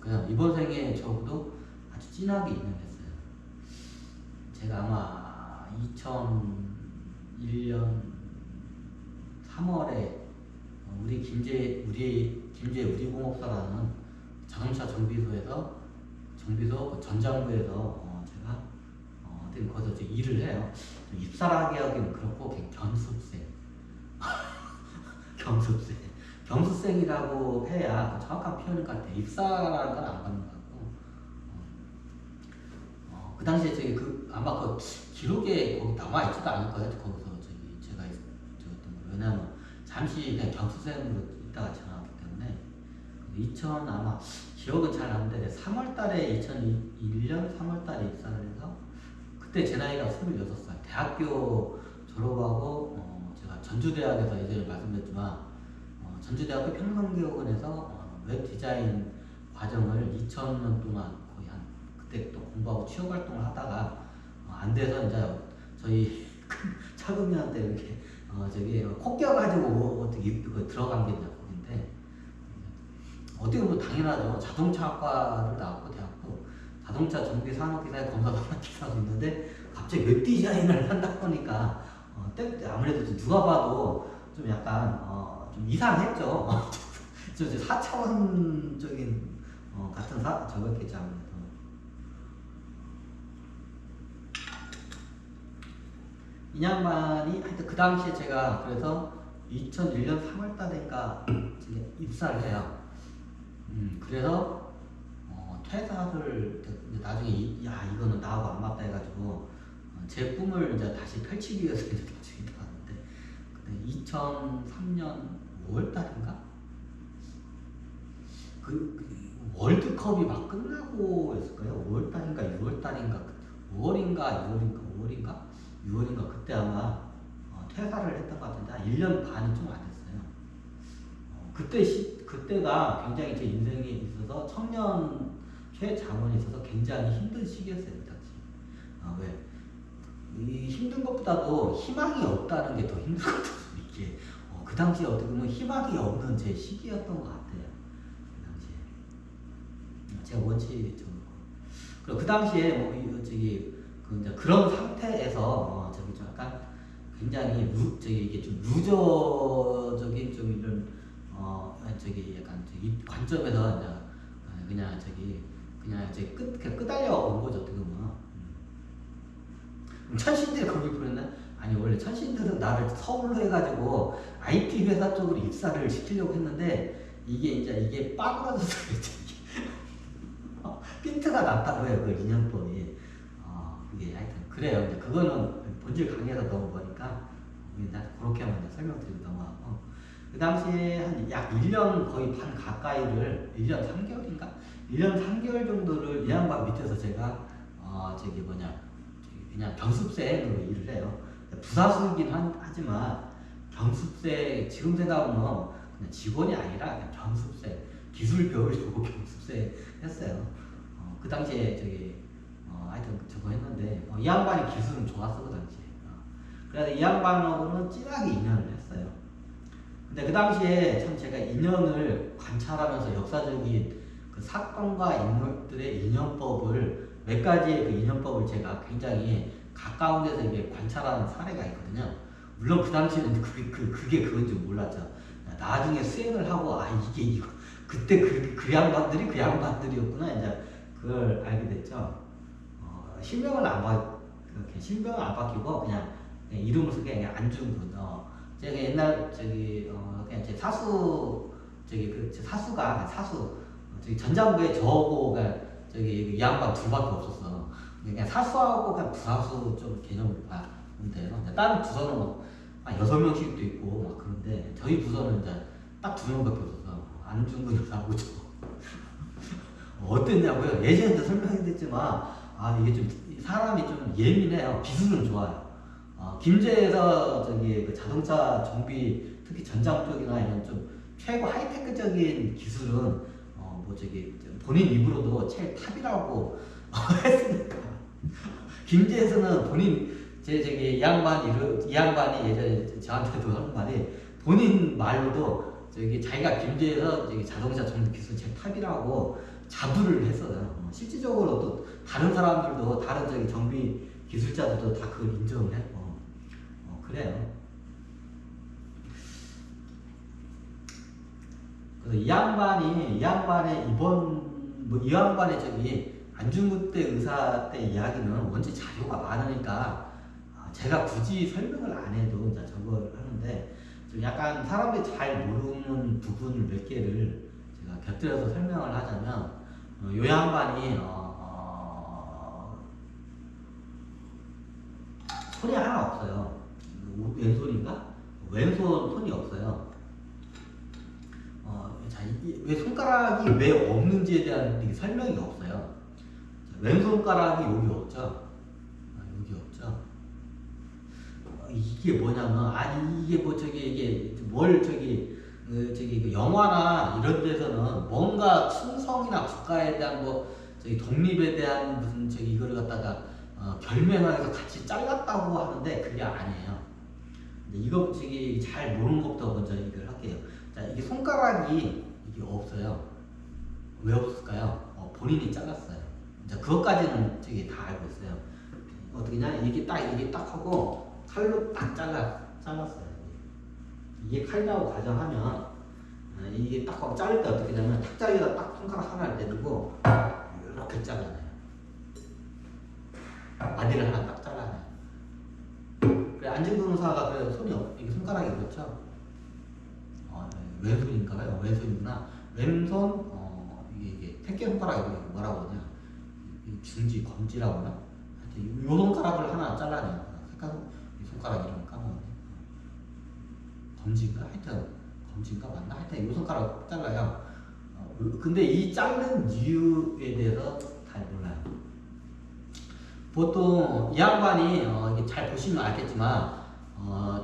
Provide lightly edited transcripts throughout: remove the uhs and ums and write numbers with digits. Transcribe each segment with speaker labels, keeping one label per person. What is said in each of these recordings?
Speaker 1: 않고요. 이번 생에 적어도 아주 진하게 인연했어요. 제가 아마 2001년 3월에 우리 우리공업사라는 자동차 정비소 그 전장부에서 제가 거기서 이제 일을 해요. 입사라기 하기는 그렇고 그냥 견습생. 겸수생이라고 해야 정확한 표현인 것 같아요. 입사라는 건 안 받는 것 같고. 그 당시에 저기 아마 그 기록에 거기 남아 있지도 않을 거예요. 거기서 제가 저었던 거. 왜냐면 잠시 그냥 겸수생으로 있다가 지나갔기 때문에. 아마 기억은 잘 안 나는데 3월달에 2001년 3월달에 입사를 해서 그때 제 나이가 26살. 대학교 졸업하고 제가 전주대학에서 예전에 말씀드렸지만 전주대학교 평성기업원에서 웹 디자인 과정을 2000년 동안 거의 그때 또 공부하고 취업 활동을 하다가 안 돼서 이제 저희 차금이한테 이렇게 코 껴가지고 어떻게 들어간 게 이제 거긴데 어떻게 보면 당연하죠. 자동차학과를 나왔고 대학도 자동차 정비 산업기사에 검사 산업기사도 있는데 갑자기 웹 디자인을 한다 보니까 아무래도 누가 봐도 좀 약간 좀 이상했죠. 저 4차원적인 같은 저거겠죠 아무래도. 이 양반이 하여튼 그 당시에 제가 그래서 2001년 3월달인가 입사를 해요. 그래서 퇴사를 나중에 이거는 나하고 안 맞다 해가지고 제 꿈을 이제 다시 펼치기 위해서 이제 나중에 나왔는데 2003년 5월달인가 그 월드컵이 막 끝나고 했을까요? 5월달인가 6월달인가 5월인가 그때 아마 퇴사를 했던 것 같은데 한 1년 반이 좀 안 됐어요. 그때가 굉장히 제 인생에 있어서 청년 최장원에 있어서 굉장히 힘든 시기였어요. 그 당시. 왜? 이 힘든 것보다도 희망이 없다는 게 더 힘들거든요. 이게 그 당시에 어떻게 보면 희망이 없는 제 시기였던 것 같아요. 그 당시에 제가 원치 그리고 그 당시에 이제 그런 상태에서 좀 약간 굉장히 이게 좀 루저적인 좀 이런 약간 관점에서 이제 그냥 끄달려 온 거죠 어떻게 보면. 천신들이 거기 보냈나? 아니 원래 천신들은 나를 서울로 해가지고 IT 회사 쪽으로 입사를 시키려고 했는데 이게 빠그라졌어요. 핀트가 났다고요 그 인연법이. 그게 하여튼 그래요. 이제 그거는 본질 강의에서 넘어보니까 그렇게만 설명드리고 넘어가고 그 당시에 한 약 1년 거의 반 가까이를 1년 3개월인가? 1년 3개월 정도를 이 양반 밑에서 제가 그냥 경습생으로 일을 해요. 부사수이긴 하지만 경습생 지금 생각하면 그냥 직원이 아니라 그냥 경습생 기술 배우려고 경습생 했어요. 그 당시에 하여튼 저거 했는데 이 양반이 기술은 좋았어 그 당시에. 그래서 이 양반하고는 진하게 인연을 했어요. 근데 그 당시에 참 제가 인연을 관찰하면서 역사적인 그 사건과 인물들의 인연법을 몇 가지의 그 인연법을 제가 굉장히 가까운 데서 이게 관찰하는 사례가 있거든요. 물론 그 당시에는 그게 그건지 몰랐죠. 나중에 수행을 하고 이게 그때 그 양반들이었구나 이제 그걸 알게 됐죠. 실명을 안 바뀌고 그냥 이름을 쓰게 그냥 안중근. 제가 옛날 그냥 제 사수 제 사수가 전장부에 저하고 이 양반 둘밖에 없었어. 그냥 사수하고 그냥 부사수 좀 개념을 보면 돼요. 다른 부서는 막 6명씩도 있고 막 그런데 저희 부서는 이제 딱 2명밖에 없었어. 안중근하고 저. 어땠냐고요? 예전에도 설명했지만 이게 좀 사람이 좀 예민해요. 기술은 좋아요. 김제에서 그 자동차 정비 특히 전장 쪽이나 이런 좀 최고 하이테크적인 기술은 본인 입으로도 제일 탑이라고 했으니까. 김제에서는 이 양반이 예전에 저한테도 하는 말이 본인 말로도 자기가 김제에서 자동차 정비 기술 제일 탑이라고 자부를 했어요. 실질적으로 또 다른 사람들도 다른 저기 정비 기술자들도 다 그걸 인정을 했고 그래요. 그래서 이 양반의 이 양반의 저기 안중근 때 의사 때 이야기는 원체 자료가 많으니까 제가 굳이 설명을 안 해도 이제 저걸 하는데 좀 약간 사람들이 잘 모르는 부분을 몇 개를 제가 곁들여서 설명을 하자면 요 양반이 손이 하나 없어요. 왼손인가? 왼손 손이 없어요. 자, 왜 손가락이 왜 없는지에 대한 설명이 없어요. 자, 왼손가락이 여기 없죠. 여기 없죠. 이게 뭐냐면 이게 뭐 저기 이게 뭘 저기 그 영화나 이런 데서는 뭔가 충성이나 국가에 대한 뭐 저기 독립에 대한 무슨 저기 이거를 갖다가 결명하면서 같이 잘랐다고 하는데 그게 아니에요. 이거 저기 잘 모르는 것부터 먼저 이걸 할게요. 자, 이게 손가락이 이게 없어요. 왜 없을까요? 본인이 잘랐어요. 자, 그것까지는 저기 다 알고 있어요. 어떻게냐? 이게 딱 하고 칼로 딱 잘랐어요. 이게 칼이라고 가정하면 이게 딱 하고 자를 때 어떻게 되냐면 탁자리에다 딱 손가락 하나를 내두고 이렇게 잘라내요. 마디를 하나 딱 잘라내요. 그래 안중근 의사가 그래 손이 이게 손가락이 그렇죠? 왼손인가요? 왼손이구나. 왼손 이게 택개 손가락이 뭐라고 그러냐? 중지 검지라고 하나? 하여튼 요 손가락을 하나 잘라내요. 색깔 이 손가락 이름 까먹었네. 검지인가? 하여튼 검지인가 맞나? 하여튼 요 손가락 잘라요. 근데 이 자른 이유에 대해서 잘 몰라요. 보통 이 양반이 이게 잘 보시면 알겠지만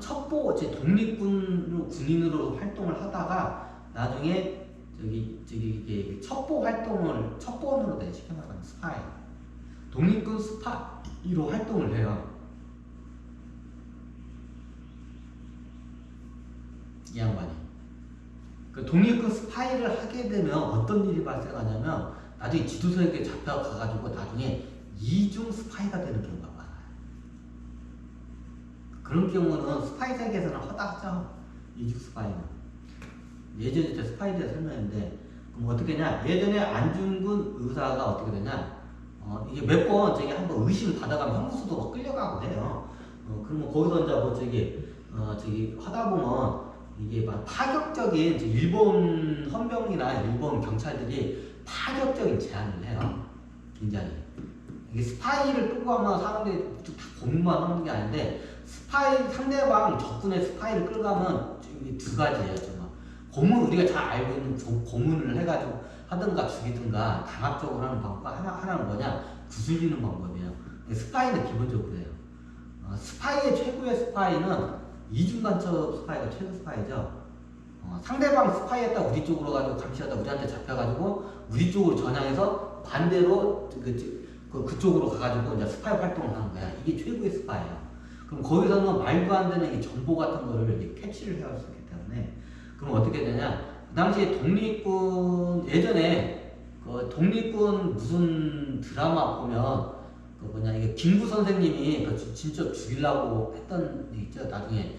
Speaker 1: 첩보 제 독립군 군인으로 활동을 하다가 나중에 저기 이게 첩보 활동을 첩보원으로 돼 쉽게 말하면 스파이 독립군 스파이로 활동을 해요. 이 양반이 그 독립군 스파이를 하게 되면 어떤 일이 발생하냐면 나중에 지도서에게 잡혀가가지고 나중에 이중 스파이가 되는 경우가 많아요. 그런 경우는 스파이 세계에서는 허다하죠. 이중 스파이는. 예전에 제 스파이에 대해 설명했는데 그럼 어떻게 하냐? 예전에 안중근 의사가 어떻게 되냐? 이게 몇 번 저기 한번 의심 받아가면 형무소도 막 끌려가고 해요. 그러면 거기서 이제 뭐 저기 하다 보면 이게 막 파격적인 일본 헌병이나 일본 경찰들이 파격적인 제안을 해요. 굉장히. 이게 스파이를 끌고 가면 사람들이 다 고민만 하는 게 아닌데 스파이 상대방 적군의 스파이를 끌고 가면 두 가지예요. 정말 고문 우리가 잘 알고 있는 고문을 해가지고 하든가 죽이든가 강압적으로 하는 방법 하나는 뭐냐 구슬리는 방법이에요. 스파이는 기본적으로 해요. 스파이의 최고의 스파이는 이중간첩 스파이가 최고 스파이죠. 상대방 스파이였다 우리 쪽으로 가지고 감시하다 우리한테 잡혀가지고 우리 쪽으로 전향해서 반대로 그쪽으로 가가지고 이제 스파이 활동을 하는 거야. 이게 최고의 스파이야. 그럼 거기서는 말도 안 되는 이 정보 같은 거를 이제 캐치를 해야 할 수 있기 때문에 그럼 어떻게 되냐? 그 당시에 독립군 예전에 그 독립군 무슨 드라마 보면 그 뭐냐 이게 김구 선생님이 그 진짜 죽이려고 했던 게 있죠. 나중에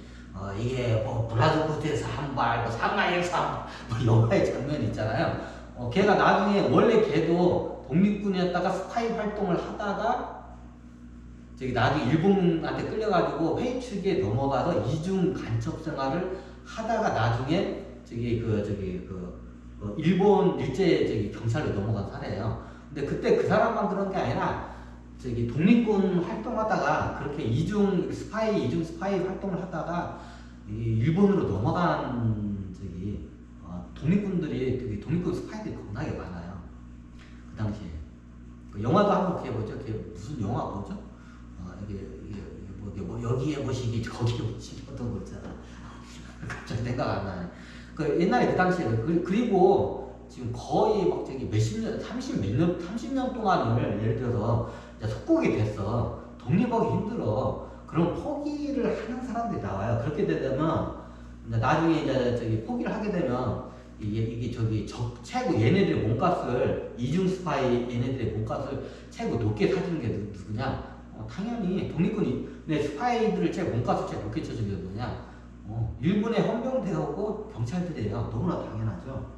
Speaker 1: 이게 뭐 블라디보스토크에서 한 발, 뭐 상하이에서 한 발, 뭐 영화의 장면이 있잖아요. 걔가 나중에 원래 걔도 독립군이었다가 스파이 활동을 하다가 저기 나중에 일본한테 끌려가지고 회의축에 넘어가서 이중 간첩 생활을 하다가 나중에 일본 일제 경찰로 넘어간 사례예요. 근데 그때 그 사람만 그런 게 아니라 독립군 활동하다가 그렇게 이중 스파이 활동을 하다가 일본으로 넘어간 독립군들이 독립군 스파이들이 겁나게 많아요. 그 당시에 그 영화도 한번 기억해보죠. 무슨 영화 뭐죠? 뭐 여기에 보시기 저기에 보시기 어떤 거 있잖아. 갑자기 생각 안 나네. 그 옛날에 그 당시에 그리고 지금 거의 막 몇십 년, 30년 동안을 예를 들어서 속국이 됐어. 독립하기 힘들어. 그럼 포기를 하는 사람들이 나와요. 그렇게 되면 나중에 이제 포기를 하게 되면 이게 저기 최고 얘네들의 몸값을 이중 스파이 얘네들의 몸값을 최고 높게 사주는 게 누구냐? 당연히 독립군의 스파이들을 최고 몸값을 최고 높게 쳐주는 게 누구냐? 일본의 헌병대하고 경찰들이에요. 너무나 당연하죠.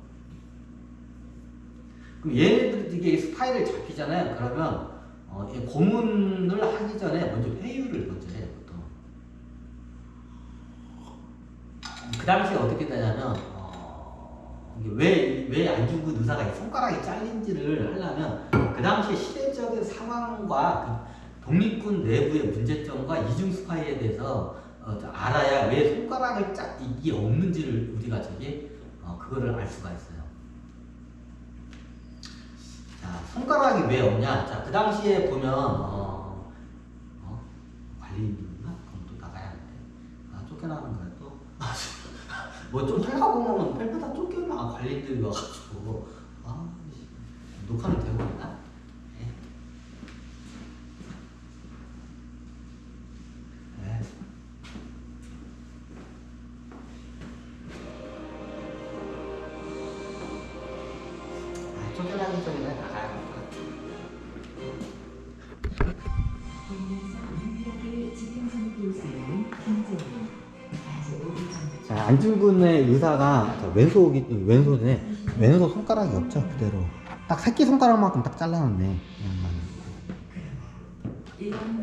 Speaker 1: 그럼 얘네들 이게 스파이를 잡히잖아요. 그러면 이 고문을 하기 전에 먼저 회유를 먼저 해요. 보통. 그 당시에 어떻게 되냐면 왜 안중근 의사가 손가락이 잘린지를 하려면 그 당시 시대적인 상황과 그 독립군 내부의 문제점과 이중 스파이에 대해서 알아야 왜 손가락을 이게 없는지를 우리가 그거를 알 수가 있어요. 자, 손가락이 왜 없냐? 자, 그 당시에 보면 관리인이나 그럼 또 나가야 돼. 쫓겨나는 거야 또. 뭐 좀 하려고 하면 펠프다 쫓겨나 관리인들이 와가지고 녹화는 되고 있나? 네. 네. 쫓겨나기 전에 나가야 할 것 같아. 자, 안중근의 의사가 왼손에 손가락이 없죠. 그대로 딱 새끼 손가락만큼 딱 잘라놨네. 이 양반은.